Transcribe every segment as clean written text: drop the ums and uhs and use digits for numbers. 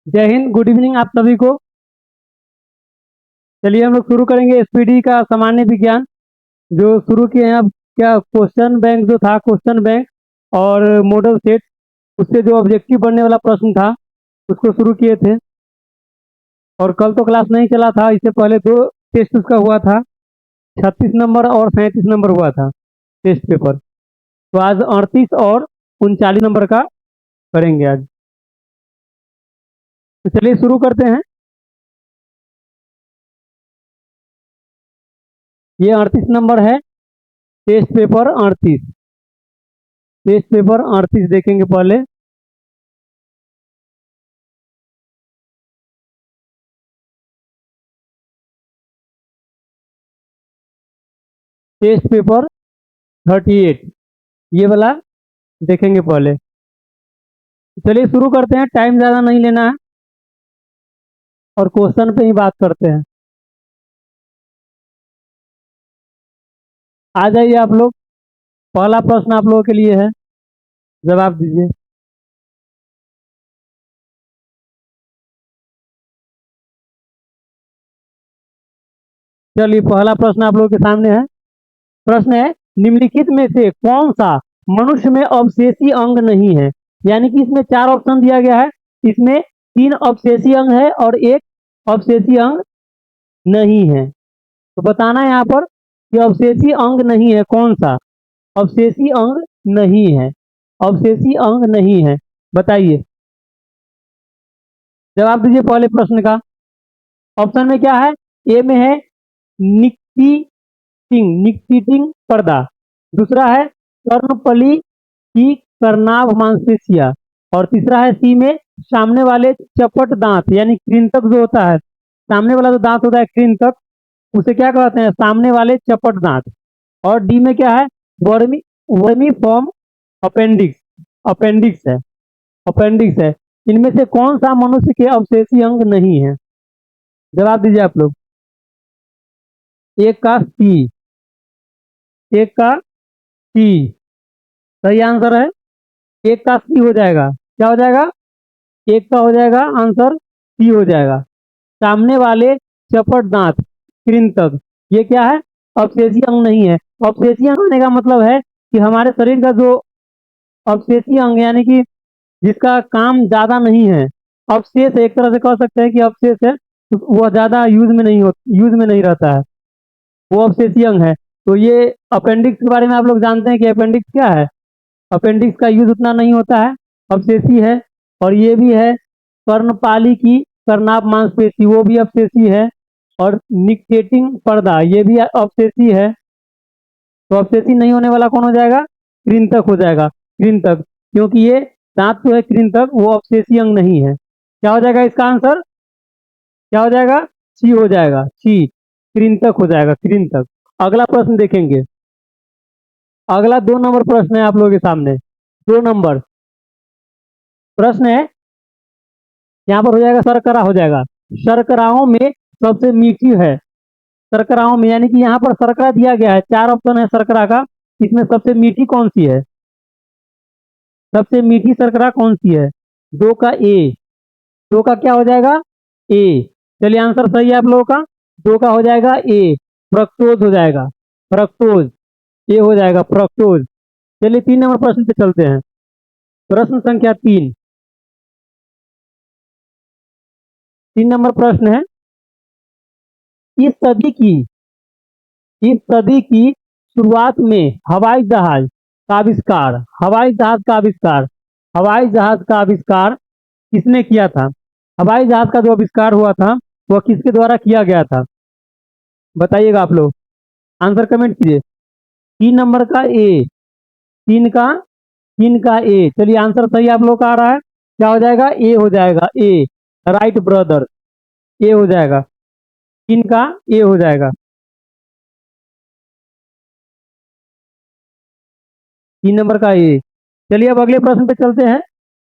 जय Hind, good evening आप सभी को। चलिए हम लोग शुरू करेंगे एसपीडी का सामान्य विज्ञान जो शुरू किए हैं। अब क्या क्वेश्चन बैंक जो था, क्वेश्चन बैंक और मॉडल सेट, उससे जो ऑब्जेक्टिव बनने वाला प्रश्न था उसको शुरू किए थे। और कल तो क्लास नहीं चला था, इससे पहले दो टेस्ट उसका हुआ था। 36 नंबर और 37 नंबर हुआ था टेस्ट पेपर। तो आज 38 और 39 नंबर का करेंगे आज। तो चलिए शुरू करते हैं। ये 38 नंबर है, टेस्ट पेपर 38। टेस्ट पेपर 38 देखेंगे पहले। टेस्ट पेपर 38 ये वाला देखेंगे पहले। चलिए शुरू करते हैं, टाइम ज़्यादा नहीं लेना है और क्वेश्चन पे ही बात करते हैं। आ जाइए आप लोग, पहला प्रश्न आप लोगों के लिए है, जवाब दीजिए। चलिए पहला प्रश्न आप लोगों के सामने है। प्रश्न है, निम्नलिखित में से कौन सा मनुष्य में अवशेषी अंग नहीं है। यानी कि इसमें चार ऑप्शन दिया गया है, इसमें तीन अवशेषी अंग है और एक अवशेषी अंग नहीं है। तो बताना है यहाँ पर कि अवशेषी अंग नहीं है कौन सा। अवशेषी अंग नहीं है, अवशेषी अंग नहीं है, बताइए। जवाब दीजिए पहले प्रश्न का। ऑप्शन में क्या है, ए में है निक्टिटिंग, निक्टिटिंग पर्दा। दूसरा है कर्णपली की करनाभ मांसपेशिया। और तीसरा है सी में सामने वाले चपट दांत, यानी कृंतक जो होता है, सामने वाला जो दांत होता है कृंतक, उसे क्या कहते हैं, सामने वाले चपट दांत। और डी में क्या है, vermi vermi form appendix, appendix है, अपेंडिक्स है। इनमें से कौन सा मनुष्य के अवशेषी अंग नहीं है। जवाब दीजिए आप लोग। एक का सी, एक का सी सही आंसर है। एक का सी हो जाएगा, क्या हो जाएगा, एक का हो जाएगा आंसर, सी हो जाएगा। सामने वाले चपट दांत कृंतक, ये क्या है, अवशेषी अंग नहीं है। अवशेषी अंग होने का मतलब है कि हमारे शरीर का जो अवशेषी अंग, यानी कि जिसका काम ज्यादा नहीं है, अवशेष एक तरह से कह सकते हैं कि अवशेष है, तो वह ज्यादा यूज में नहीं रहता है, वो अवशेषी अंग है। तो ये अपेंडिक्स के बारे में आप लोग जानते हैं कि अपेंडिक्स क्या है। अपेंडिक्स का यूज उतना नहीं होता है, अवशेषी है। और ये भी है कर्णपाली की करनाभ मांसपेशी, वो भी अवशेषी है। और निकेटिंग पर्दा, ये भी अवशेषी है। तो अवशेषी नहीं होने वाला कौन हो जाएगा, कृंतक हो जाएगा, कृंतक। क्योंकि ये दांत जो है कृंतक, वो अवशेषी अंग नहीं है। क्या हो जाएगा इसका आंसर, क्या हो जाएगा, सी हो जाएगा, सी कृंतक हो जाएगा, कृंतक। अगला प्रश्न देखेंगे। अगला 2 नंबर प्रश्न है आप लोगों के सामने। 2 नंबर प्रश्न है, यहाँ पर हो जाएगा शर्करा हो जाएगा। शर्कराओं में सबसे मीठी है, शर्कराओं में, यानी कि यहाँ पर शर्करा दिया गया है, चार ऑप्शन है शर्करा का, इसमें सबसे मीठी कौन सी है, सबसे मीठी शर्करा कौन सी है। दो का ए, दो का क्या हो जाएगा, ए। चलिए आंसर सही है आप लोगों का, दो का हो जाएगा ए, फ्रक्टोज हो जाएगा, फ्रक्टोज, ए हो जाएगा फ्रक्टोज। चलिए 3 नंबर प्रश्न पे चलते हैं। प्रश्न संख्या 3। 3 नंबर प्रश्न है, इस सदी की इस सदी की शुरुआत में हवाई जहाज का आविष्कार, हवाई जहाज का आविष्कार, हवाई जहाज का आविष्कार किसने किया था। हवाई जहाज का जो आविष्कार हुआ था वह किसके द्वारा किया गया था, बताइएगा आप लोग, आंसर कमेंट कीजिए। 3 नंबर का ए, तीन का, तीन का ए। चलिए आंसर सही आप लोग का आ रहा है, क्या हो जाएगा, ए हो जाएगा, ए, राइट ब्रदर, ए हो जाएगा, 3 का ए हो जाएगा। 3 नंबर का ए। चलिए अब अगले प्रश्न पे चलते हैं।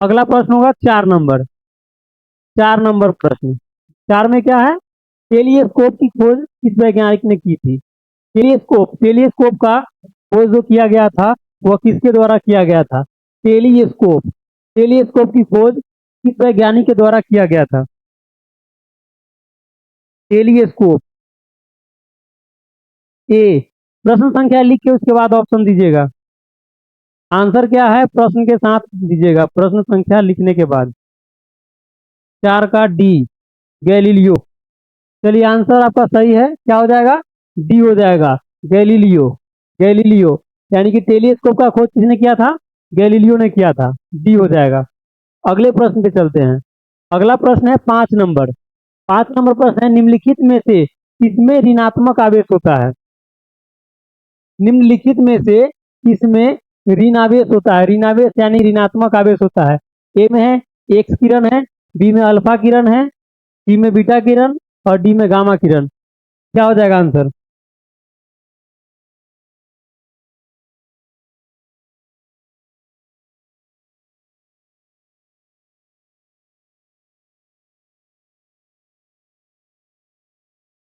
अगला प्रश्न होगा 4 नंबर, 4 नंबर प्रश्न। 4 में क्या है, टेलीस्कोप की खोज किस वैज्ञानिक ने की थी। टेलीस्कोप, टेलीस्कोप का खोज जो किया गया था वह किसके द्वारा किया गया था। टेलीस्कोप, टेलीस्कोप की खोज किस वैज्ञानिक के द्वारा किया गया था? टेलीस्कोप। ए। प्रश्न संख्या लिख के उसके बाद ऑप्शन दीजिएगा। आंसर क्या है प्रश्न के साथ दीजिएगा, प्रश्न संख्या लिखने के बाद। 4 का डी, गैलीलियो। चलिए आंसर आपका सही है, क्या हो जाएगा? डी हो जाएगा, गैलीलियो। गैलीलियो यानी कि टेलीस्कोप का खोज किसने किया था? गैलीलियो ने किया था, डी हो जाएगा। अगले प्रश्न पे चलते हैं। अगला प्रश्न है 5 नंबर। 5 नंबर प्रश्न है, निम्नलिखित में से किसमें ऋणात्मक आवेश होता है? निम्नलिखित में से किसमें ऋण आवेश होता है? ऋण आवेश यानी ऋणात्मक आवेश होता है। ए में है एक्स किरण है, बी में अल्फा किरण है, सी में बीटा किरण और डी में गामा किरण। क्या हो जाएगा आंसर?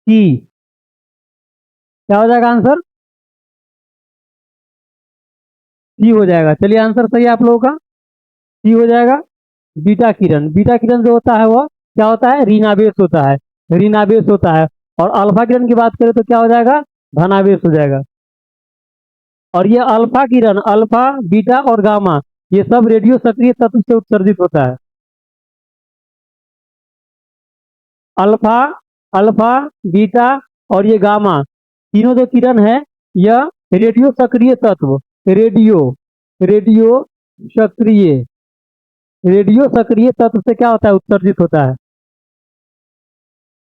सी। क्या हो जाएगा आंसर? सी हो जाएगा। चलिए आंसर सही है आप लोगों का, सी हो जाएगा। बीटा किरण, बीटा किरण जो होता है वह क्या होता है? ऋणावेश होता है, ऋणावेश होता है। और अल्फा किरण की बात करें तो क्या हो जाएगा? धनावेश हो जाएगा। और ये अल्फा किरण, अल्फा बीटा और गामा, ये सब रेडियो सक्रिय तत्व से उत्सर्जित होता है। अल्फा, अल्फा बीटा और ये गामा, तीनों जो किरण है यह रेडियो सक्रिय तत्व, रेडियो, रेडियो सक्रिय, रेडियो सक्रिय तत्व से क्या होता है? उत्सर्जित होता है,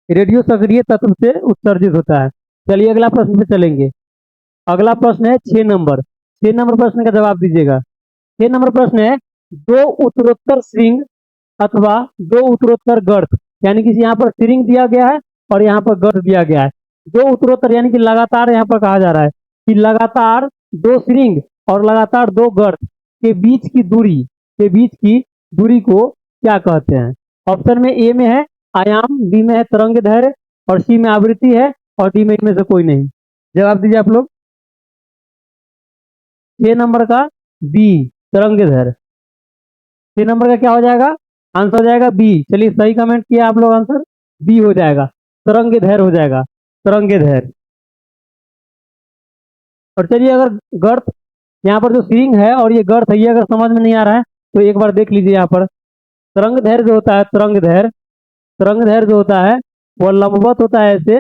रेडियो सक्रिय तत्व से उत्सर्जित होता है। चलिए अगला प्रश्न पे चलेंगे। अगला प्रश्न है 6 नंबर। 6 नंबर प्रश्न का जवाब दीजिएगा। 6 नंबर प्रश्न है, दो उत्तरोत्तर श्रृंग अथवा दो उत्तरोत्तर गर्त, यानी कि यहाँ पर श्रृंग दिया गया है और यहाँ पर गर्त दिया गया है। दो उत्तरोत्तर यानी कि लगातार यहाँ पर कहा जा रहा है कि लगातार दो श्रृंग और लगातार दो गर्त के बीच की दूरी, के बीच की दूरी को क्या कहते हैं? ऑप्शन में ए में है आयाम, बी में है तरंग दैर्घ्य और सी में आवृत्ति है और डी में इनमें से कोई नहीं। जवाब दीजिए आप लोग। 6 नंबर का बी, तरंग दैर्घ्य। 6 नंबर का क्या हो जाएगा? आंसर हो जाएगा बी। चलिए सही कमेंट किया आप लोग, आंसर बी हो जाएगा, तरंग दैर्घ्य हो जाएगा, तरंग दैर्घ्य। और चलिए अगर गर्त, यहाँ पर जो स्ट्रिंग है और ये गर्त है, ये अगर समझ में नहीं आ रहा है तो एक बार देख लीजिए। यहाँ पर तरंग दैर्घ्य जो होता है, तरंग दैर्घ्य, तरंग दैर्घ्य जो होता है वह लंबवत होता है, ऐसे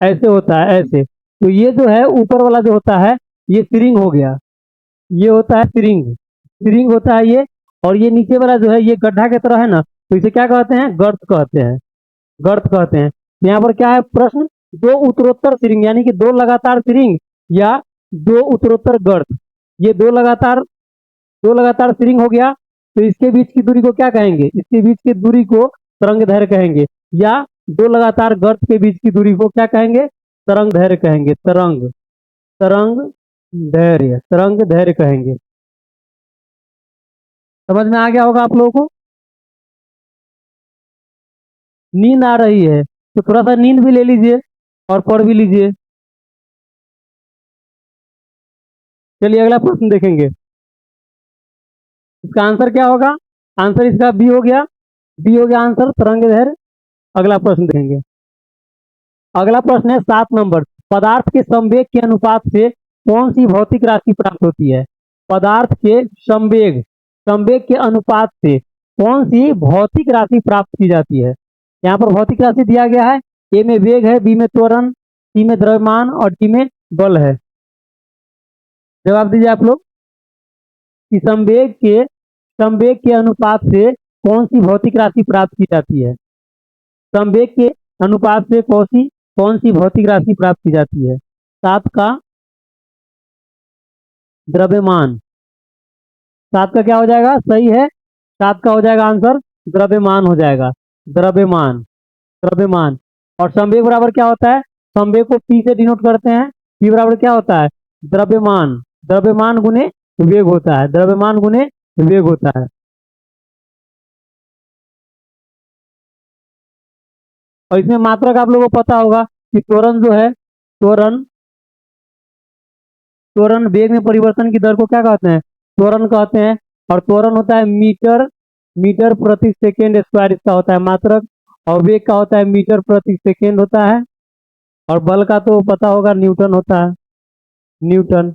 ऐसे होता है, ऐसे। तो ये जो है ऊपर वाला जो होता है ये स्ट्रिंग हो गया, ये होता है स्ट्रिंग, स्ट्रिंग होता है ये। और ये नीचे वाला जो है ये गड्ढा की तरह है ना, तो इसे क्या कहते हैं? गर्त कहते हैं, गर्त कहते हैं। यहाँ पर क्या है प्रश्न? दो उत्तरोत्तर स्ट्रिंग यानी कि दो लगातार स्ट्रिंग या दो उत्तरोत्तर गर्त, ये दो लगातार स्ट्रिंग हो गया। तो इसके बीच की दूरी को क्या कहेंगे? इसके बीच की दूरी को तरंग दैर्घ्य कहेंगे, या दो लगातार गर्त के बीच की दूरी को क्या कहेंगे? तरंग दैर्घ्य कहेंगे, तरंग, तरंग दैर्घ्य, तरंग दैर्घ्य कहेंगे। समझ में आ गया होगा आप लोगों को। नींद आ रही है तो थोड़ा सा नींद भी ले लीजिए और पढ़ भी लीजिए। चलिए अगला प्रश्न देखेंगे, इसका आंसर क्या होगा? आंसर इसका बी हो गया, बी हो गया आंसर, तरंग दैर्घ्य। अगला प्रश्न देखेंगे। अगला प्रश्न है 7 नंबर। पदार्थ के संवेग के अनुपात से कौन सी भौतिक राशि प्राप्त होती है? पदार्थ के संवेग, संवेग के अनुपात से कौन सी भौतिक राशि प्राप्त की जाती है? यहाँ पर भौतिक राशि दिया गया है, ए में वेग है, बी में त्वरण, सी में द्रव्यमान और डी में बल है। जवाब दीजिए आप लोग कि संवेग के अनुपात से कौन सी भौतिक राशि प्राप्त की जाती है? संवेग के अनुपात से कौन सी भौतिक राशि प्राप्त की जाती है? 7 का द्रव्यमान। 7 का क्या हो जाएगा? सही है, 7 का हो जाएगा आंसर द्रव्यमान हो जाएगा, द्रव्यमान, द्रव्यमान। और संवेग बराबर क्या होता है? संवेग को पी से डिनोट करते हैं, पी बराबर क्या होता है? द्रव्यमान, द्रव्यमान गुने वेग होता है, द्रव्यमान गुने वेग होता है। और इसमें मात्रक आप लोगों को पता होगा कि त्वरण जो है, त्वरण, त्वरण वेग में परिवर्तन की दर को क्या कहते हैं? त्वरण कहते हैं। और त्वरण होता है मीटर मीटर प्रति सेकेंड स्क्वायर इसका होता है मात्रक, और वेग का होता है मीटर प्रति सेकेंड होता है, और बल का तो पता होगा न्यूटन होता है, न्यूटन।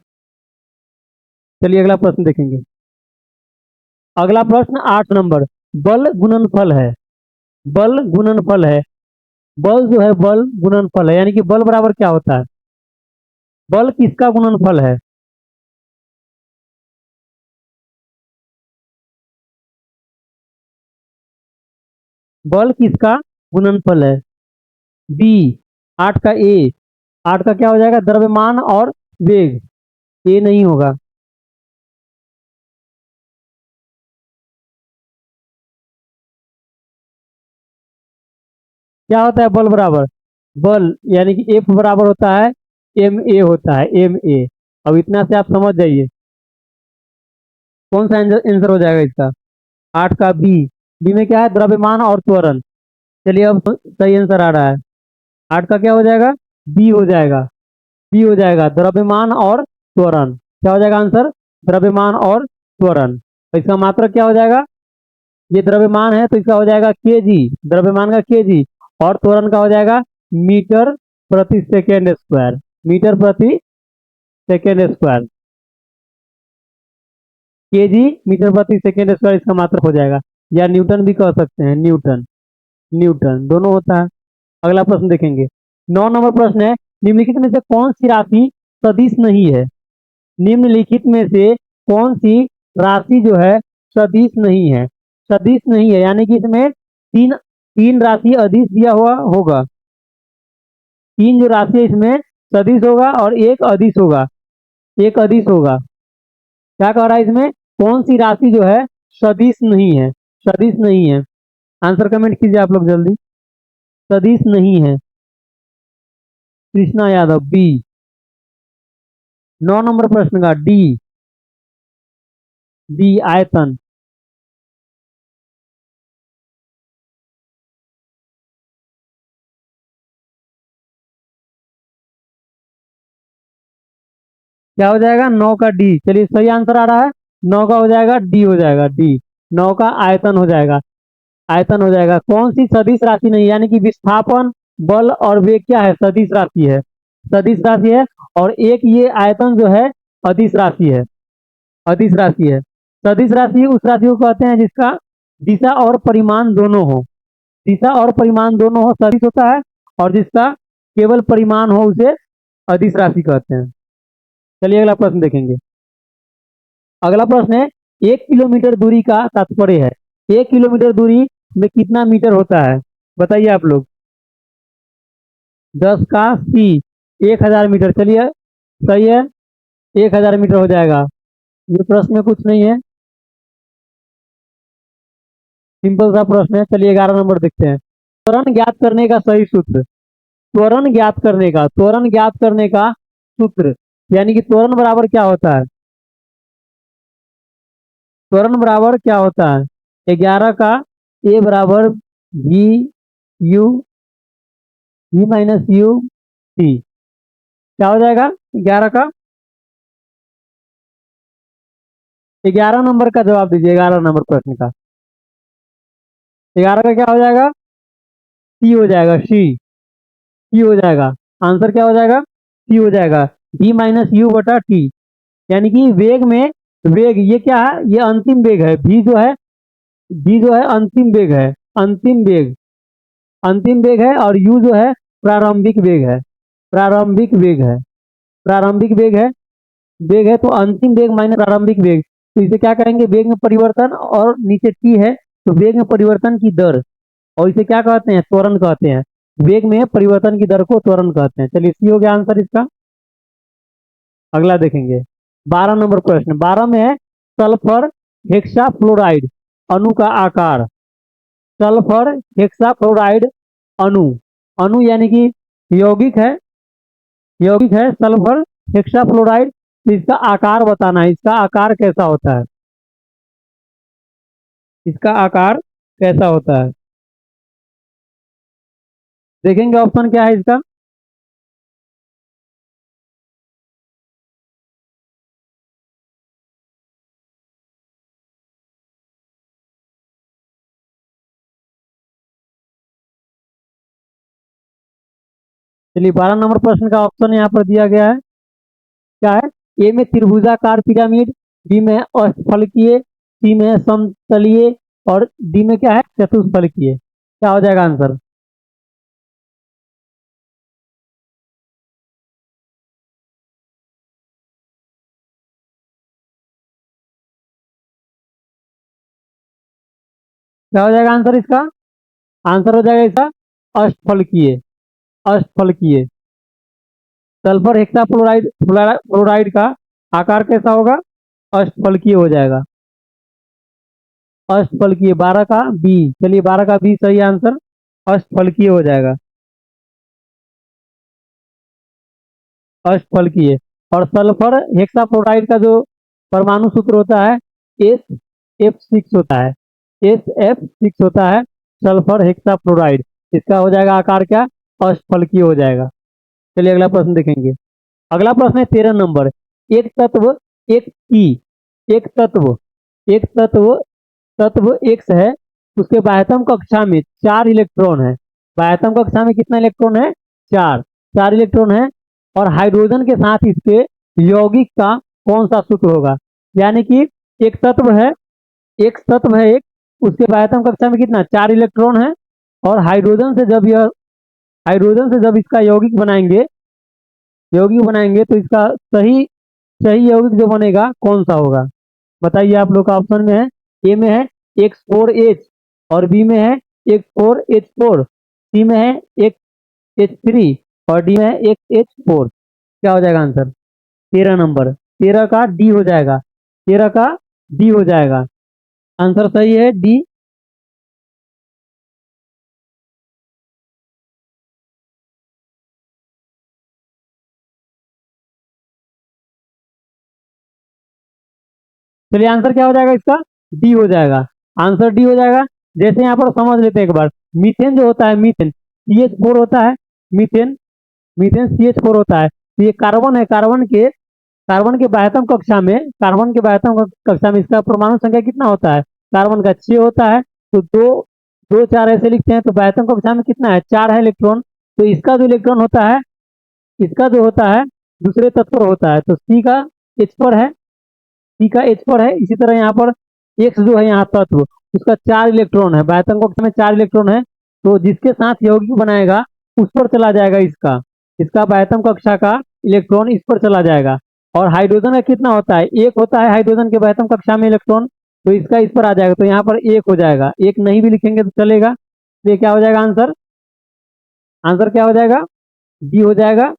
चलिए अगला प्रश्न देखेंगे। अगला प्रश्न 8 नंबर, बल गुणनफल है। बल गुणनफल है। बल जो है बल गुणनफल है, यानी कि बल बराबर क्या होता है? बल किसका गुणनफल है? बल किसका गुणनफल है? बी, 8 का ए। 8 का क्या हो जाएगा? द्रव्यमान और वेग। ए नहीं होगा। क्या होता है बल बराबर? बल यानी कि एफ बराबर होता है एम ए होता है, एम ए। अब इतना से आप समझ जाइए कौन सा आंसर हो जाएगा इसका। 8 का बी। बी में क्या है? द्रव्यमान और त्वरण। चलिए अब सही आंसर आ रहा है। 8 का क्या हो जाएगा? बी हो जाएगा। बी हो जाएगा द्रव्यमान और त्वरण। क्या हो जाएगा आंसर? द्रव्यमान और त्वरण। तो इसका मात्रक क्या हो जाएगा? ये द्रव्यमान है तो इसका हो जाएगा केजी, द्रव्यमान का केजी। और त्वरण का हो जाएगा मीटर प्रति सेकेंड स्क्वायर, मीटर प्रति सेकेंड स्क्वायर। केजी मीटर प्रति सेकेंड स्क्वायर इसका मात्रक हो जाएगा, या न्यूटन भी कह सकते हैं, न्यूटन। न्यूटन दोनों होता है। अगला प्रश्न देखेंगे। 9 नंबर प्रश्न है, निम्नलिखित में से कौन सी राशि सदिश नहीं है? निम्नलिखित में से कौन सी राशि जो है सदिश नहीं है? सदिश नहीं है यानी कि इसमें तीन तीन राशि अदिश दिया हुआ होगा। तीन जो राशि है इसमें सदिश होगा और एक अदिश होगा, एक अदिश होगा। क्या कह रहा है इसमें? कौन सी राशि जो है सदिश नहीं है? सदिश नहीं है। आंसर कमेंट कीजिए आप लोग जल्दी। सदिश नहीं है। कृष्णा यादव बी। 9 नंबर प्रश्न का डी। बी आयतन। क्या हो जाएगा? 9 का डी। चलिए सही आंसर आ रहा है। 9 का हो जाएगा डी, हो जाएगा डी। 9 का आयतन हो जाएगा। आयतन हो जाएगा। कौन सी सदिश राशि नहीं, यानी कि विस्थापन, बल और वेग क्या है? सदिश राशि है। सदिश राशि है। और एक ये आयतन जो है अदिश राशि है। अदिश राशि है। सदिश राशि उस राशि को कहते हैं जिसका दिशा और परिमाण दोनों हो। दिशा और परिमाण दोनों हो सदिश होता है। और जिसका केवल परिमाण हो उसे अदिश राशि कहते हैं। चलिए अगला प्रश्न देखेंगे। अगला प्रश्न है, 1 किलोमीटर दूरी का तात्पर्य है। 1 किलोमीटर दूरी में कितना मीटर होता है? बताइए आप लोग। 10 का सी, 1000 मीटर। चलिए सही है, 1000 मीटर हो जाएगा। ये प्रश्न में कुछ नहीं है, सिंपल सा प्रश्न है। चलिए 11 नंबर देखते हैं। त्वरण ज्ञात करने का सही सूत्र। त्वरण ज्ञात करने का सूत्र, यानी कि त्वरण बराबर क्या होता है? त्वरण बराबर क्या होता है? 11 का ए बराबर V U, V minus U T. क्या हो जाएगा 11 का? 11 नंबर का जवाब दीजिए, 11 नंबर प्रश्न का। 11 का क्या हो जाएगा? सी हो जाएगा, सी। सी हो जाएगा। आंसर क्या हो जाएगा? सी हो जाएगा। वी माइनस यू बटा टी। यानी कि वेग में, वेग ये क्या है? ये अंतिम वेग है। भी जो है, भी जो है अंतिम वेग है। अंतिम वेग, अंतिम वेग है। और यू जो है प्रारंभिक वेग है। प्रारंभिक वेग है। प्रारंभिक वेग है। वेग है तो अंतिम वेग माइनस प्रारंभिक वेग, तो इसे क्या करेंगे? वेग में परिवर्तन, और नीचे टी है तो वेग में परिवर्तन की दर। और इसे क्या कहते हैं? त्वरण कहते हैं। वेग में परिवर्तन की दर को त्वरण कहते हैं। चलिए सी हो गया आंसर इसका। अगला देखेंगे। 12 नंबर प्रश्न। 12 में है सल्फर हेक्साफ्लोराइड अणु का आकार। सल्फर हेक्साफ्लोराइड अणु, अणु यानी कि यौगिक है, यौगिक है सल्फर हेक्साफ्लोराइड। तो इसका आकार बताना है। इसका आकार कैसा होता है? इसका आकार कैसा होता है? देखेंगे ऑप्शन क्या है इसका। चलिए 12 नंबर प्रश्न का ऑप्शन यहाँ पर दिया गया है। क्या है? ए में त्रिभुजाकार पिरामिड, बी में अष्टफलकीय, सी में समतलीय और डी में क्या है? चतुष्फलकीय। क्या हो जाएगा आंसर? क्या हो जाएगा आंसर इसका? आंसर हो जाएगा इसका अष्टफलकीय। अष्टफलकीय। सल्फर हेक्साफ्लोराइड फ्लोराइड का आकार कैसा होगा? अष्टफलकीय हो जाएगा। अष्टफलकीय 12 का बी। चलिए 12 का बी सही आंसर, अष्टफलकीय हो जाएगा। अष्टफलकीय। और सल्फर हेक्साफ्लोराइड का जो परमाणु सूत्र होता है SF6 होता है। SF6 होता है सल्फर हेक्साफ्लोराइड। इसका हो जाएगा आकार क्या? अष्टफलकीय हो जाएगा। चलिए अगला प्रश्न देखेंगे। अगला प्रश्न है 13 नंबर। एक तत्व एक की एक तत्व एक तत्व तत्व एक्स है, उसके बाह्यतम कक्षा में 4 इलेक्ट्रॉन है। बाह्यतम कक्षा में कितना इलेक्ट्रॉन है? 4। 4 इलेक्ट्रॉन है और हाइड्रोजन के साथ इसके यौगिक का कौन सा सूत्र होगा? यानी कि एक तत्व है, एक तत्व है एक, उसके बाह्यतम कक्षा में कितना? 4 इलेक्ट्रॉन है और हाइड्रोजन से जब इसका यौगिक बनाएंगे तो इसका सही सही यौगिक जो बनेगा कौन सा होगा? बताइए। आप लोग का ऑप्शन में है, ए में है X4H और बी में है X4H4, सी में है X3 और डी में है XH4। क्या हो जाएगा आंसर? 13 नंबर। 13 का डी हो जाएगा। 13 का डी हो जाएगा। आंसर सही है डी। चलिए आंसर क्या हो जाएगा इसका? डी हो जाएगा। आंसर डी हो जाएगा। जैसे यहाँ पर समझ लेते हैं एक बार। मीथेन जो होता है, मीथेन CH4 होता है। मीथेन मीथेन CH4 होता है। तो ये कार्बन है, कार्बन के बाह्यतम कक्षा में इसका परमाणु संख्या कितना होता है? कार्बन का 6 होता है। तो दो दो चार ऐसे लिखते हैं, तो बाह्यतम कक्षा में कितना है? 4 है इलेक्ट्रॉन। तो इसका जो इलेक्ट्रॉन होता है, इसका जो होता है दूसरे तत्व होता है, तो सी का H पर है। सी का H पर है। इसी तरह यहाँ पर एक्स जो है यहाँ तत्व, उसका 4 इलेक्ट्रॉन है, बाह्यतम कक्षा में 4 इलेक्ट्रॉन है। तो जिसके साथ यौगिक बनाएगा उस पर चला जाएगा इसका इसका बाह्यतम कक्षा का इलेक्ट्रॉन इस पर चला जाएगा। और हाइड्रोजन का कितना होता है? एक होता है हाइड्रोजन के बाह्यतम कक्षा में इलेक्ट्रॉन, तो इसका इस पर आ जाएगा। तो यहाँ पर एक हो जाएगा। एक नहीं भी लिखेंगे तो चलेगा। तो ये क्या हो जाएगा आंसर? आंसर क्या हो जाएगा? डी हो जाएगा।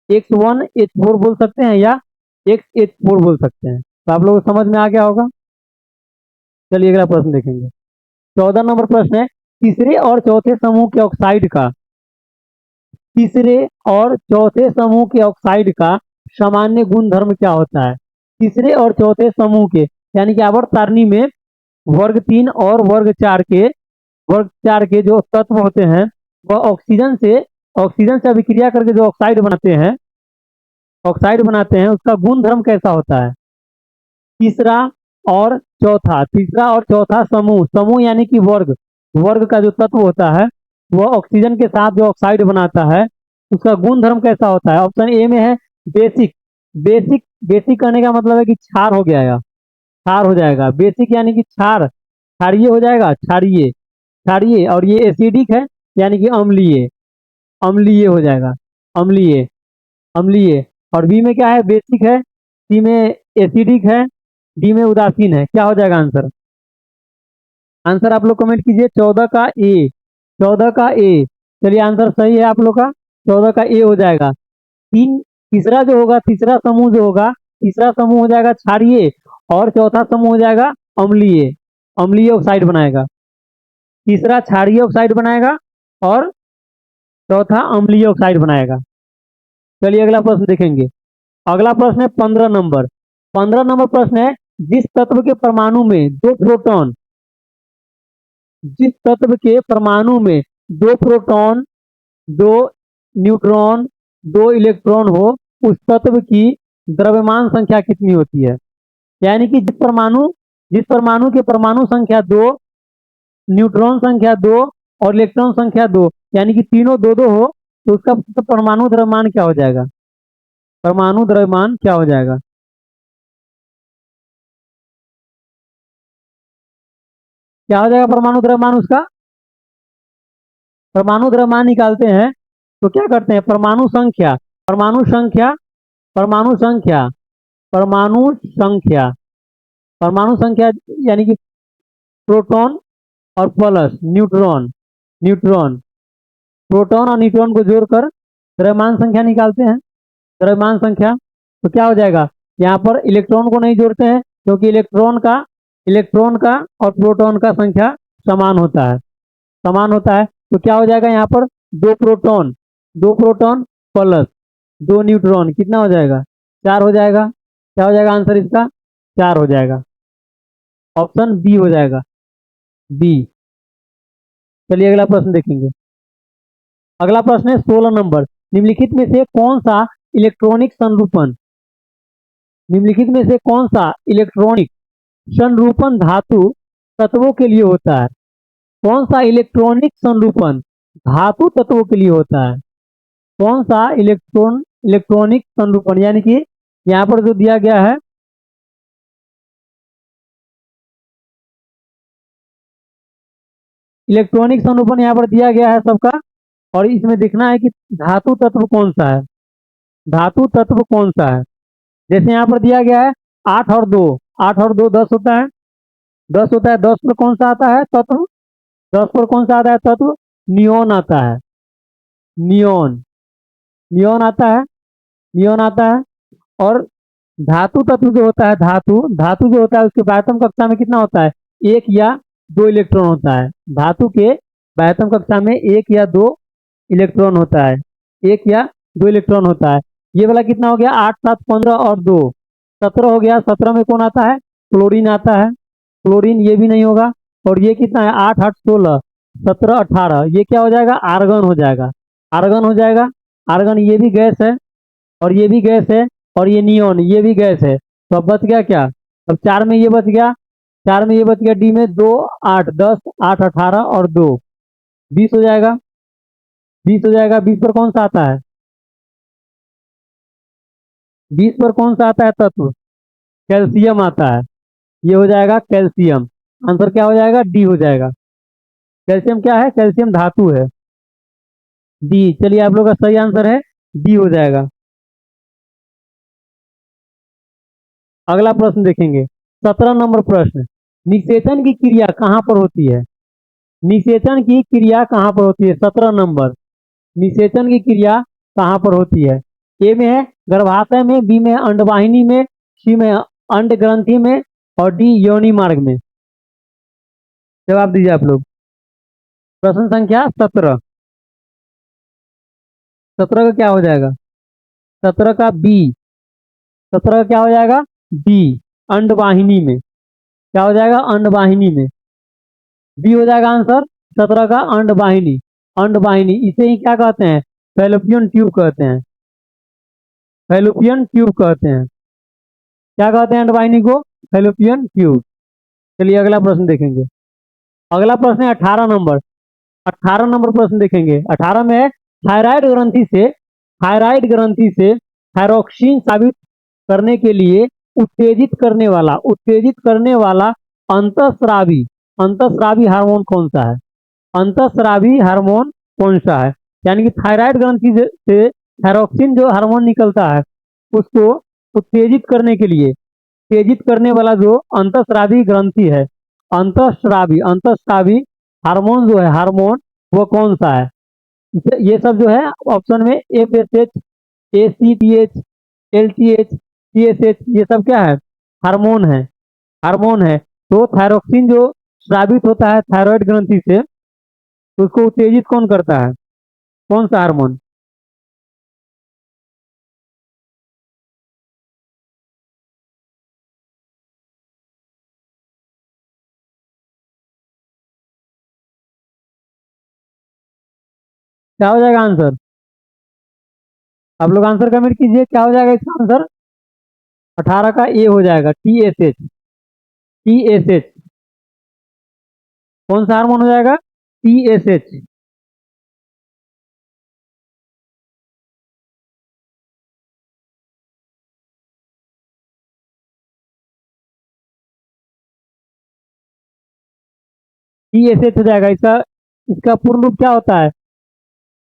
X1H4 बोल सकते हैं या XH4 बोल सकते हैं। तो आप लोगों को समझ में आ गया होगा। चलिए अगला प्रश्न देखेंगे। 14 नंबर प्रश्न है, तीसरे और चौथे समूह के ऑक्साइड का तीसरे और चौथे समूह के ऑक्साइड का सामान्य गुण धर्म क्या होता है? तीसरे और चौथे समूह के, यानी कि आवर्त सारणी में वर्ग 3 और वर्ग 4 के जो तत्व होते हैं, वह ऑक्सीजन से अभिक्रिया करके जो ऑक्साइड बनाते हैं, उसका गुण धर्म कैसा होता है? तीसरा और चौथा समूह यानी कि वर्ग का जो तत्व होता है, वह ऑक्सीजन के साथ जो ऑक्साइड बनाता है, उसका गुण धर्म कैसा होता है? ऑप्शन ए में है बेसिक। बेसिक कहने का मतलब है कि क्षार हो गया, क्षार हो जाएगा। बेसिक यानी कि क्षारीय हो जाएगा। क्षारीय और ये एसिडिक है यानी कि अम्लीय हो जाएगा। अम्लीय। और बी में क्या है? बेसिक है। सी में एसिडिक है। डी में उदासीन है। क्या हो जाएगा आंसर? आंसर आप लोग कमेंट कीजिए। 14 का ए। चलिए आंसर सही है आप लोग का। 14 का ए हो जाएगा। तीसरा समूह हो जाएगा क्षारीय और चौथा समूह हो जाएगा अम्लीय ऑक्साइड बनाएगा। तीसरा क्षारीय ऑक्साइड बनाएगा और चौथा अम्लीय ऑक्साइड बनाएगा। चलिए अगला प्रश्न देखेंगे। अगला प्रश्न है 15 नंबर। 15 नंबर प्रश्न है, जिस तत्व के परमाणु में दो प्रोटॉन दो न्यूट्रॉन, दो इलेक्ट्रॉन हो, उस तत्व की द्रव्यमान संख्या कितनी होती है? यानी कि जिस परमाणु के परमाणु संख्या 2, न्यूट्रॉन संख्या 2 और इलेक्ट्रॉन संख्या 2, यानी कि तीनों 2-2 हो, तो उसका तो परमाणु द्रव्यमान क्या हो जाएगा? परमाणु द्रव्यमान क्या हो जाएगा? क्या हो जाएगा परमाणु द्रव्यमान उसका? परमाणु द्रव्यमान निकालते हैं तो क्या करते हैं? परमाणु संख्या, परमाणु संख्या, परमाणु संख्या, परमाणु संख्या, परमाणु संख्या, यानी कि प्रोटॉन और प्लस न्यूट्रॉन, न्यूट्रॉन, प्रोटॉन और न्यूट्रॉन को जोड़कर द्रव्यमान संख्या निकालते हैं। द्रव्यमान संख्या तो क्या हो जाएगा? यहाँ पर इलेक्ट्रॉन को नहीं जोड़ते हैं क्योंकि इलेक्ट्रॉन का और प्रोटॉन का संख्या समान होता है, समान होता है। तो क्या हो जाएगा यहाँ पर? दो प्रोटॉन प्लस दो न्यूट्रॉन, कितना हो जाएगा? 4 हो जाएगा। क्या हो जाएगा आंसर इसका? 4 हो जाएगा। ऑप्शन बी हो जाएगा, बी। चलिए अगला प्रश्न देखेंगे। अगला प्रश्न है 16 नंबर। निम्नलिखित में से कौन सा इलेक्ट्रॉनिक संरूपण निम्नलिखित में से कौन सा इलेक्ट्रॉनिक संरूपण धातु तत्वों के लिए होता है? कौन सा इलेक्ट्रॉनिक संरूपण धातु तत्वों के लिए होता है? कौन सा इलेक्ट्रॉनिक संरूपण, यानी कि यहाँ पर जो दिया गया है, इलेक्ट्रॉनिक संरूपण यहाँ पर दिया गया है सबका, और इसमें देखना है कि धातु तत्व कौन सा है, धातु तत्व कौन सा है। जैसे यहाँ पर दिया गया है 8 और 2, 8 और 2 10 होता है, 10 होता है। 10 पर कौन सा आता है तत्व? 10 पर कौन सा आता है तत्व? नियोन आता है, नियोन, नियोन आता है, नियोन आता है। और धातु तत्व जो होता है, धातु धातु जो होता है उसके बाह्यतम कक्षा में कितना होता है? 1 या 2 इलेक्ट्रॉन होता है। धातु के बाह्यतम कक्षा में 1 या 2 इलेक्ट्रॉन होता है, 1 या 2 इलेक्ट्रॉन होता है। ये वाला कितना हो गया? 8 7 15 और 2 17 हो गया। 17 में कौन आता है? क्लोरीन आता है, क्लोरीन ये भी नहीं होगा। और ये कितना है? 8 8 16 17 18, ये क्या हो जाएगा? आर्गन हो जाएगा, आर्गन हो जाएगा। आर्गन ये भी गैस है, और ये भी गैस है, और ये नियोन ये भी गैस है। तो अब बच गया क्या? अब 4 में ये बच गया, 4 में ये बच गया, डी में 2 8 10 8 18 और 2 20 हो जाएगा, 20 हो जाएगा। 20 पर कौन सा आता है? 20 पर कौन सा आता है तत्व? कैल्शियम आता है, ये हो जाएगा कैल्शियम। आंसर क्या हो जाएगा? डी हो जाएगा। कैल्शियम क्या है? कैल्शियम धातु है, डी। चलिए आप लोग का सही आंसर है, डी हो जाएगा। अगला प्रश्न देखेंगे, 17 नंबर प्रश्न। निषेचन की क्रिया कहाँ पर होती है? निषेचन की क्रिया कहाँ पर होती है? 17 नंबर। निषेचन की क्रिया कहाँ पर होती है? ए में है गर्भाशय में, बी में अंडवाहिनी में, सी में अंड ग्रंथि में, और डी योनि मार्ग में। जवाब दीजिए आप लोग। प्रश्न संख्या 17। 17 का क्या हो जाएगा? 17 का बी। 17 का क्या हो जाएगा? बी, अंडवाहिनी में। क्या हो जाएगा? अंडवाहिनी में, बी हो जाएगा आंसर। 17 का अंडवाहिनी, अंडवाहिनी इसे ही क्या कहते हैं? फैलोपियन ट्यूब कहते हैं, फैलोपियन ट्यूब कहते हैं। क्या कहते हैं अंडवाहिनी को? Fallopian tube. चलिए अगला प्रश्न देखेंगे। अगला प्रश्न है 18 नंबर। 18 नंबर प्रश्न देखेंगे। 18 में है थायराइड ग्रंथि से, थायराइड ग्रंथि से थायरोक्सिन साबित करने के लिए उत्तेजित करने वाला अंतःस्रावी अंतःस्रावी हार्मोन कौन सा है? अंतःस्रावी हार्मोन कौन सा है? यानी कि थायराइड ग्रंथि से थायरोक्सिन जो हार्मोन निकलता है, उसको उत्तेजित करने के लिए, उत्तेजित करने वाला जो अंतःस्रावी ग्रंथि है, अंतःस्रावी हार्मोन जो है, हार्मोन वो कौन सा है? ये सब जो है ऑप्शन में FSH, ACTH, LTH, TSH, ये सब क्या है? हार्मोन है, हार्मोन है। तो थायरोक्सिन जो स्रावित होता है थायराइड ग्रंथि से, तो उसको उत्तेजित कौन करता है? कौन सा हार्मोन? क्या हो जाएगा आंसर? आप लोग आंसर कमेंट कीजिए, क्या हो जाएगा इसका आंसर? 18 का ए हो जाएगा, TSH, TSH। कौन सा हार्मोन हो जाएगा? TSH। TSH हो जाएगा। इसका इसका पूर्ण रूप क्या होता है?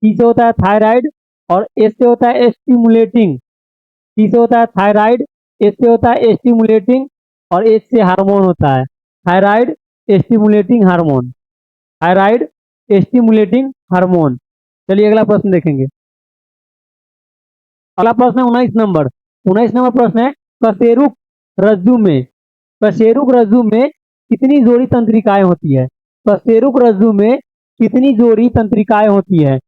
T से होता है थायराइड और S से होता है स्टिमुलेटिंग। T से होता है थायराइड, S से होता है स्टिमुलेटिंग और H से हार्मोन होता है thyroid stimulating hormone. Thyroid stimulating hormone. चलिए अगला प्रश्न देखेंगे। अगला प्रश्न है 19 नंबर। 19 नंबर प्रश्न है कशेरुक रज्जु में कशेरुक रज्जु में कितनी जोड़ी तंत्रिकाएं होती है? कशेरुक रज्जु में कितनी जोड़ी तंत्रिकाएं होती है?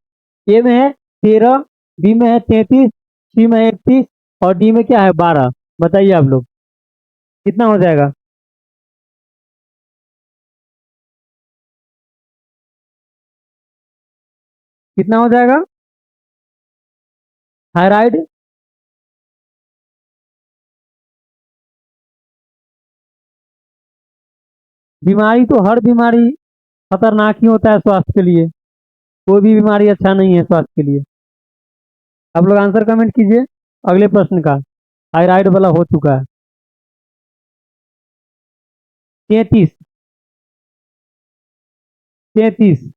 ए में है 13, बी में है 33, सी में है 31 और डी में क्या है 12। बताइए आप लोग कितना हो जाएगा? कितना हो जाएगा? थायराइड बीमारी तो हर बीमारी खतरनाक ही होता है स्वास्थ्य के लिए। कोई भी बीमारी अच्छा नहीं है स्वास्थ्य के लिए। आप लोग आंसर कमेंट कीजिए अगले प्रश्न का। थायराइड वाला हो चुका है। 33। 33।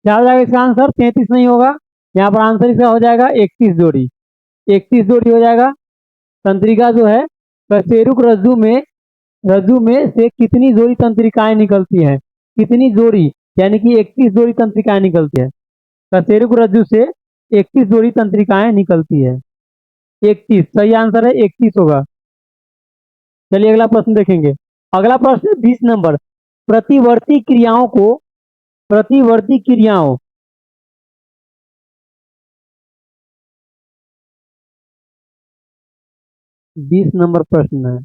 क्या हो जाएगा इसका आंसर? 33 नहीं होगा। यहाँ पर आंसर इसका हो जाएगा 31 जोड़ी। 31 जोड़ी हो जाएगा। तंत्रिका जो है कशेरुक रज्जु में से कितनी जोड़ी तंत्रिकाएं निकलती है? कितनी जोड़ी? यानी कि 31 जोड़ी तंत्रिकाएं निकलती है। कशेरुक रज्जु से 31 जोड़ी तंत्रिकाएं निकलती है। 31 सही आंसर है, 31 होगा। चलिए अगला प्रश्न देखेंगे। अगला प्रश्न 20 नंबर। प्रतिवर्ती क्रियाओं को प्रतिवर्ती क्रियाओं 20 नंबर प्रश्न है।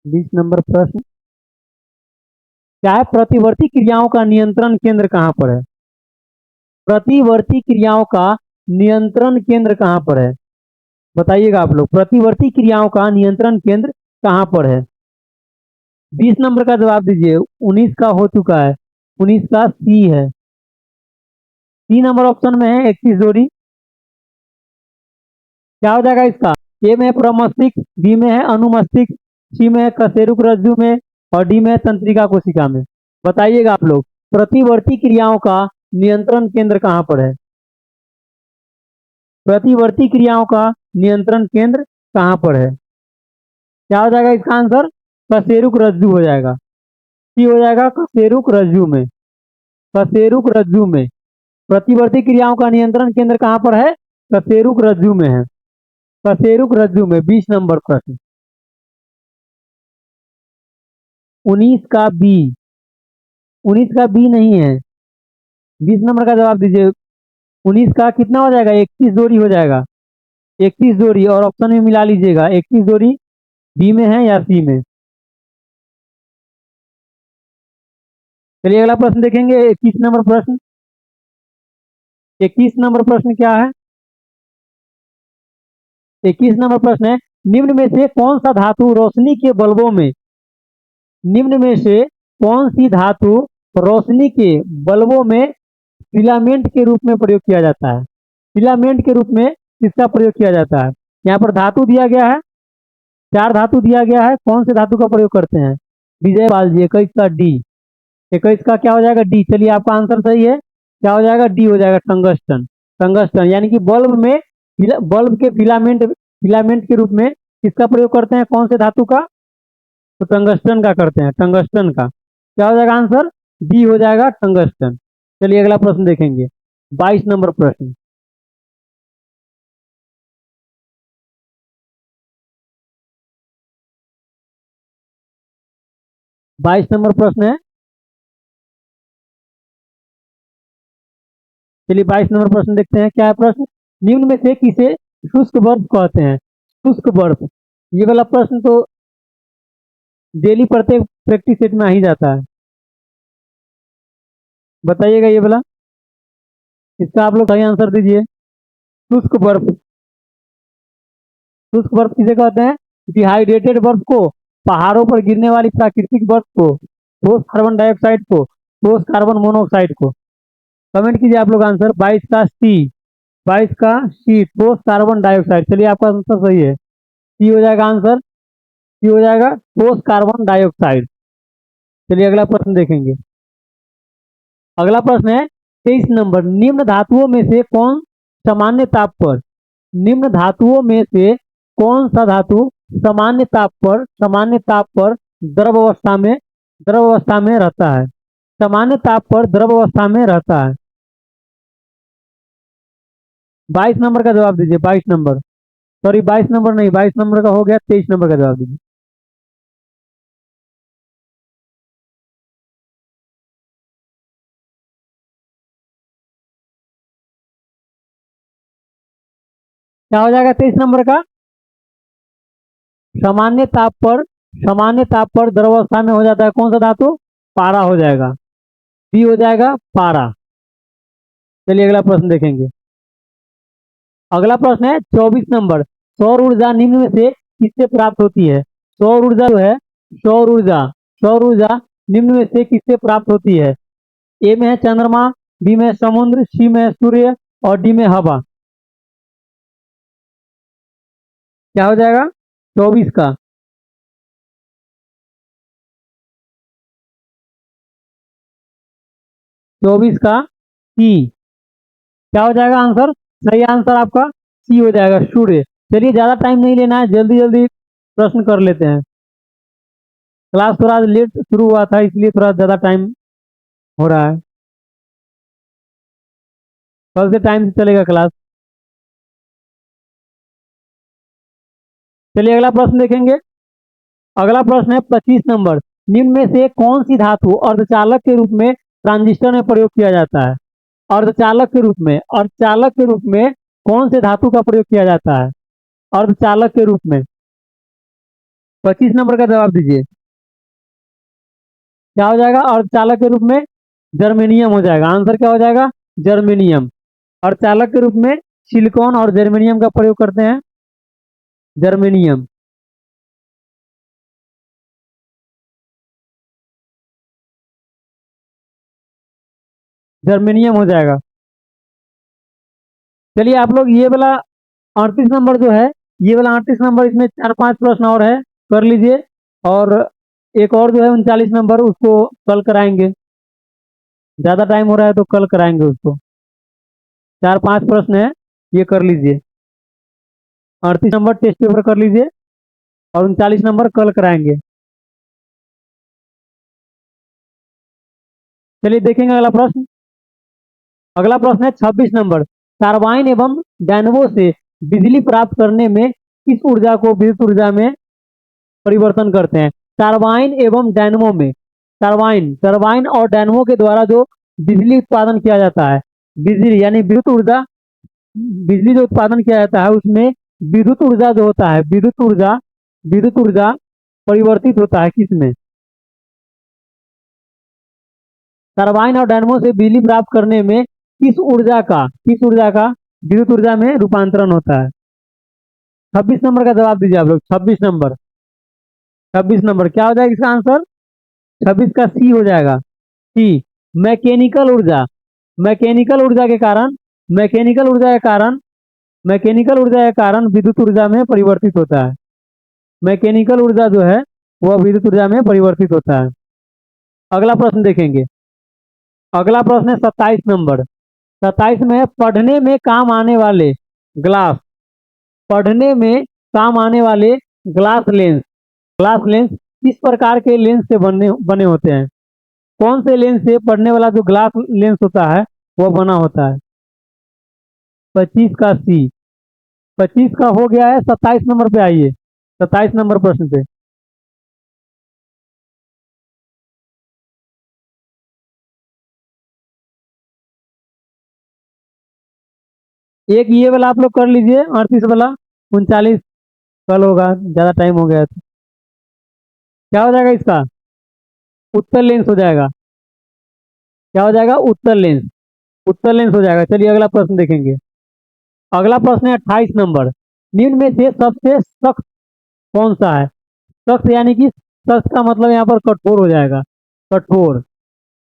20 नंबर प्रश्न क्या है? प्रतिवर्ती क्रियाओं का नियंत्रण केंद्र कहाँ पर है? प्रतिवर्ती क्रियाओं का नियंत्रण केंद्र कहाँ पर है? बताइएगा आप लोग प्रतिवर्ती क्रियाओं का नियंत्रण केंद्र कहाँ पर है? 20 नंबर का जवाब दीजिए। 19 का हो चुका है। 19 का सी है। 3 नंबर ऑप्शन में है 31 जोड़ी। क्या हो जाएगा इसका? ए में है प्रमस्तिष्क, बी में है अनुमस्तिष्क, सी में है कशेरुक रज्जु में और डी में है तंत्रिका कोशिका में। बताइएगा आप लोग प्रतिवर्ती क्रियाओं का नियंत्रण केंद्र कहाँ पर है? प्रतिवर्ती क्रियाओं का नियंत्रण केंद्र कहाँ पर है? क्या हो जाएगा इसका आंसर? कशेरुक रज्जु हो जाएगा। सी हो जाएगा कशेरुक रज्जु में। कशेरुक रज्जु में प्रतिवर्ती क्रियाओं का नियंत्रण केंद्र कहाँ पर है? कशेरुक रज्जु में है। कशेरुक रज्जु में। 20 नंबर प्रश्न। 19 का बी। 19 का बी नहीं है। 20 नंबर का जवाब दीजिए। 19 का कितना हो जाएगा? 31 जोड़ी हो जाएगा। 31 जोड़ी और ऑप्शन में मिला लीजिएगा। 31 जोड़ी बी में है या सी में? चलिए अगला प्रश्न देखेंगे। 21 नंबर प्रश्न। 21 नंबर प्रश्न क्या है? 21 नंबर प्रश्न है निम्न में से कौन सा धातु रोशनी के बल्बों में निम्न में से कौन सी धातु रोशनी के बल्बों में फिलामेंट के रूप में प्रयोग किया जाता है? फिलामेंट के रूप में किसका प्रयोग किया जाता है? यहाँ पर धातु दिया गया है। 4 धातु दिया गया है। कौन से धातु का प्रयोग करते हैं? विजय पाल जी 21 का डी। 21 का क्या हो जाएगा? डी। चलिए आपका आंसर सही है। क्या हो जाएगा? डी हो जाएगा टंगस्टन। टंगस्टन यानी कि बल्ब के फिलामेंट के रूप में किसका प्रयोग करते हैं? कौन से धातु का? तो टंगस्टन का करते हैं। टंगस्टन का क्या हो जाएगा आंसर? डी हो जाएगा टंगस्टन। चलिए अगला प्रश्न देखेंगे। 22 नंबर प्रश्न। 22 नंबर प्रश्न है। चलिए 22 नंबर प्रश्न देखते हैं क्या है प्रश्न। निम्न में से किसे शुष्क बर्फ कहते हैं? शुष्क बर्फ। ये वाला प्रश्न तो डेली प्रत्येक प्रैक्टिस सेट में आ ही जाता है। बताइएगा ये वाला। इसका आप लोग सही आंसर दीजिए। शुष्क बर्फ। शुष्क बर्फ किसे कहते हैं? डिहाइड्रेटेड बर्फ को, पहाड़ों पर गिरने वाली प्राकृतिक बर्फ को, ठोस कार्बन डाइऑक्साइड को, ठोस कार्बन मोनोऑक्साइड को। कमेंट कीजिए आप लोग आंसर। 22 का सी, 22 का सी ठोस कार्बन डाइऑक्साइड। चलिए आपका आंसर सही है, सी हो जाएगा आंसर, सी हो जाएगा ठोस कार्बन डाइऑक्साइड। चलिए अगला प्रश्न देखेंगे। अगला प्रश्न है 23 नंबर, निम्न धातुओं में से कौन सामान्य ताप पर, निम्न धातुओं में से कौन सा धातु सामान्य ताप पर द्रव अवस्था में रहता है, सामान्य ताप पर द्रव अवस्था में रहता है। 22 नंबर का जवाब दीजिए, 22 नंबर, सॉरी 22 नंबर नहीं, 22 नंबर का हो गया, 23 नंबर का जवाब दीजिए। क्या हो जाएगा 23 नंबर का? सामान्य ताप पर, सामान्य ताप पर द्रव अवस्था में हो जाता है कौन सा धातु? पारा हो जाएगा, डी हो जाएगा पारा। चलिए अगला प्रश्न देखेंगे। अगला प्रश्न है 24 नंबर, सौर ऊर्जा निम्न में से किससे प्राप्त होती है? सौर ऊर्जा जो है, सौर ऊर्जा, सौर ऊर्जा निम्न में से किससे प्राप्त होती है? ए में है चंद्रमा, बी में है समुद्र, सी में है सूर्य और डी में हवा। क्या हो जाएगा 24 का? 24 का सी। क्या हो जाएगा आंसर? सही आंसर आपका सी हो जाएगा, सूर्य। चलिए ज्यादा टाइम नहीं लेना है, जल्दी जल्दी प्रश्न कर लेते हैं। क्लास थोड़ा लेट शुरू हुआ था इसलिए थोड़ा ज्यादा टाइम हो रहा है, कल से टाइम से चलेगा क्लास। चलिए अगला प्रश्न देखेंगे। अगला प्रश्न है 25 नंबर, निम्न में से कौन सी धातु अर्धचालक के रूप में ट्रांजिस्टर में प्रयोग किया जाता है? अर्धचालक के रूप में, अर्धचालक के रूप में कौन से धातु का प्रयोग किया जाता है अर्धचालक के रूप में? 25 नंबर का जवाब दीजिए। क्या हो जाएगा अर्धचालक के रूप में? जर्मेनियम हो जाएगा, आंसर क्या हो जाएगा? जर्मेनियम। अर्धचालक के रूप में सिलिकॉन और जर्मेनियम का प्रयोग करते हैं, जर्मेनियम। जर्मेनियम हो जाएगा। चलिए आप लोग ये वाला 38 नंबर जो है, ये वाला 38 नंबर, इसमें 4-5 प्रश्न और है, कर लीजिए। और एक और जो है 39 नंबर, उसको कल कराएंगे, ज़्यादा टाइम हो रहा है तो कल कराएंगे उसको। 4-5 प्रश्न है, ये कर लीजिए। 38 नंबर टेस्ट पेपर कर लीजिए और 39 नंबर कल कराएंगे। चलिए देखेंगे अगला प्रश्न। अगला प्रश्न है 26 नंबर, टरबाइन एवं डायनमो से बिजली प्राप्त करने में किस ऊर्जा को विद्युत ऊर्जा में परिवर्तन करते हैं? टरबाइन एवं डायनमो में, टरबाइन टरबाइन और डायनमो के द्वारा जो बिजली उत्पादन किया जाता है, बिजली यानी विद्युत ऊर्जा, बिजली जो उत्पादन किया जाता है उसमें विद्युत ऊर्जा जो होता है, विद्युत ऊर्जा परिवर्तित होता है किसमें? टरबाइन और डायनमो से बिजली प्राप्त करने में किस ऊर्जा का विद्युत ऊर्जा में रूपांतरण होता है? 26 नंबर का जवाब दीजिए आप लोग। 26 नंबर, 26 नंबर क्या हो जाएगा इसका आंसर? 26 का सी हो जाएगा, सी। मैकेनिकल ऊर्जा, मैकेनिकल ऊर्जा के कारण, मैकेनिकल ऊर्जा के कारण, मैकेनिकल ऊर्जा के कारण विद्युत ऊर्जा में परिवर्तित होता है। मैकेनिकल ऊर्जा जो है वह विद्युत ऊर्जा में परिवर्तित होता है। अगला प्रश्न देखेंगे। अगला प्रश्न है 27 नंबर, 27 में पढ़ने में काम आने वाले ग्लास, पढ़ने में काम आने वाले ग्लास लेंस, ग्लास लेंस किस प्रकार के लेंस से बने बने होते हैं? कौन से लेंस से पढ़ने वाला जो ग्लास लेंस होता है वह बना होता है? 25 का सी। 25 का हो गया है, 27 नंबर पे आइए, 27 नंबर प्रश्न पे। एक ये वाला आप लोग कर लीजिए, 38 वाला, 39 कल होगा, ज्यादा टाइम हो गया है तो। क्या हो जाएगा इसका? उत्तर लेंस हो जाएगा। क्या हो जाएगा? उत्तर लेंस, उत्तर लेंस हो जाएगा। चलिए अगला प्रश्न देखेंगे। अगला प्रश्न है 28 नंबर, निम्न में से सबसे सख्त कौन सा है? सख्त यानी कि सख्त का मतलब यहाँ पर कठोर हो जाएगा, कठोर,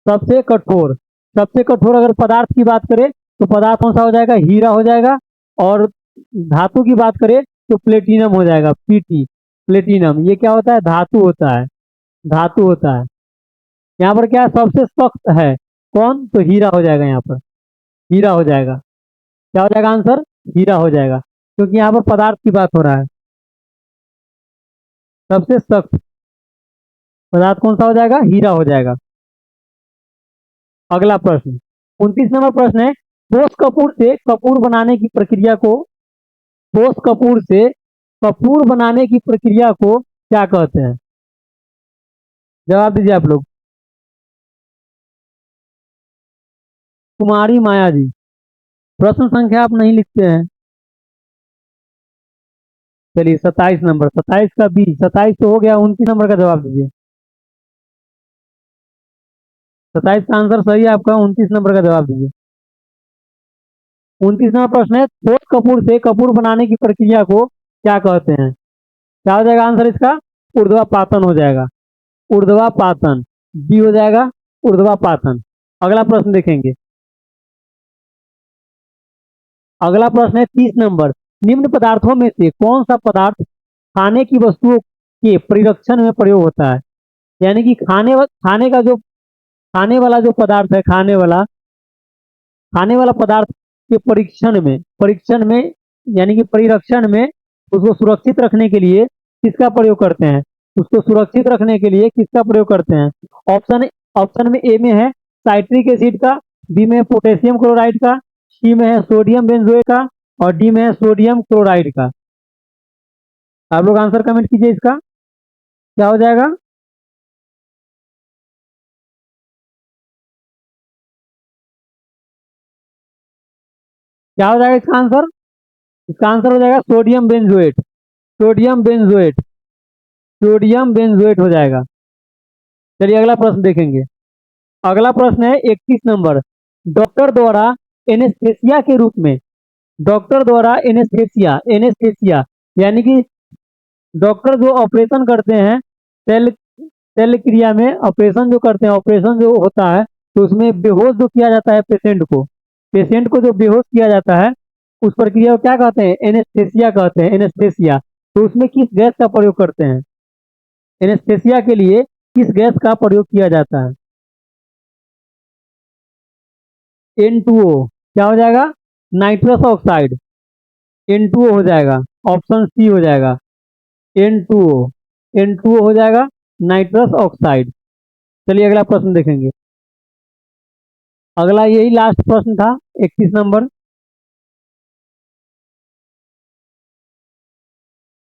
सबसे कठोर। सबसे कठोर अगर पदार्थ की बात करें तो पदार्थ कौन सा हो जाएगा, हीरा हो जाएगा। और धातु की बात करें तो प्लेटिनम हो जाएगा, पीटी, प्लेटिनम। ये क्या होता है, धातु होता है, धातु होता है। यहाँ पर क्या है, सबसे सख्त है कौन, तो हीरा हो जाएगा, यहाँ पर हीरा हो जाएगा। क्या हो जाएगा आंसर, हीरा हो जाएगा, क्योंकि यहाँ पर पदार्थ की बात हो रहा है। सबसे सख्त पदार्थ कौन सा हो जाएगा, हीरा हो जाएगा। अगला प्रश्न, 29 नंबर प्रश्न है, ठोस कपूर से कपूर बनाने की प्रक्रिया को, ठोस कपूर से कपूर बनाने की प्रक्रिया को क्या कहते हैं? जवाब दीजिए आप लोग। कुमारी माया जी, प्रश्न संख्या आप नहीं लिखते हैं। चलिए 27 नंबर, 27 का बी, 27 तो हो गया, 29 नंबर का जवाब दीजिए। 27 का आंसर सही है आपका, 29 नंबर का जवाब दीजिए। 29 नंबर प्रश्न है, ठोस कपूर से कपूर बनाने की प्रक्रिया को क्या कहते हैं? क्या हो जाएगा आंसर इसका, ऊर्ध्वापातन हो जाएगा, ऊर्ध्वापातन, बी हो जाएगा, ऊर्ध्वापातन। अगला प्रश्न देखेंगे। अगला प्रश्न है 30 नंबर, निम्न पदार्थों में से कौन सा पदार्थ खाने की वस्तुओं के परिरक्षण में प्रयोग होता है? यानी कि खाने का जो, खाने वाला जो पदार्थ है, खाने वाला पदार्थ के परीक्षण में यानी कि परिरक्षण में, उसको सुरक्षित रखने के लिए किसका प्रयोग करते हैं? उसको सुरक्षित रखने के लिए किसका प्रयोग करते हैं? ऑप्शन ऑप्शन में ए में है साइट्रिक एसिड का, बी में है पोटेशियम क्लोराइड का, सी में है सोडियम बेंजोएट का, और डी में है सोडियम क्लोराइड का। आप लोग आंसर कमेंट कीजिए इसका, क्या हो जाएगा? क्या हो जाएगा इसका आंसर? इसका आंसर हो जाएगा sodium benzoate, sodium benzoate, sodium benzoate हो जाएगा। चलिए अगला प्रश्न देखेंगे। अगला प्रश्न है 31 नंबर, डॉक्टर द्वारा एनेस्थेसिया के रूप में, डॉक्टर द्वारा एनेस्थेसिया, एनेस्थेसिया यानी कि डॉक्टर जो ऑपरेशन करते हैं, सेल सेल क्रिया में ऑपरेशन जो करते हैं, ऑपरेशन जो होता है, तो उसमें बेहोश जो किया जाता है पेशेंट को जो बेहोश किया जाता है, उस प्रक्रिया को क्या कहते हैं, एनेस्थेसिया कहते हैं, एनेस्थेसिया। तो उसमें किस गैस का प्रयोग करते हैं? एनेस्थेसिया के लिए किस गैस का प्रयोग किया जाता है? N2O, क्या हो जाएगा, नाइट्रस ऑक्साइड, N2O हो जाएगा, ऑप्शन सी हो जाएगा, N2O, N2O हो जाएगा, नाइट्रस ऑक्साइड। चलिए अगला प्रश्न देखेंगे। अगला यही लास्ट प्रश्न था, 31 नंबर।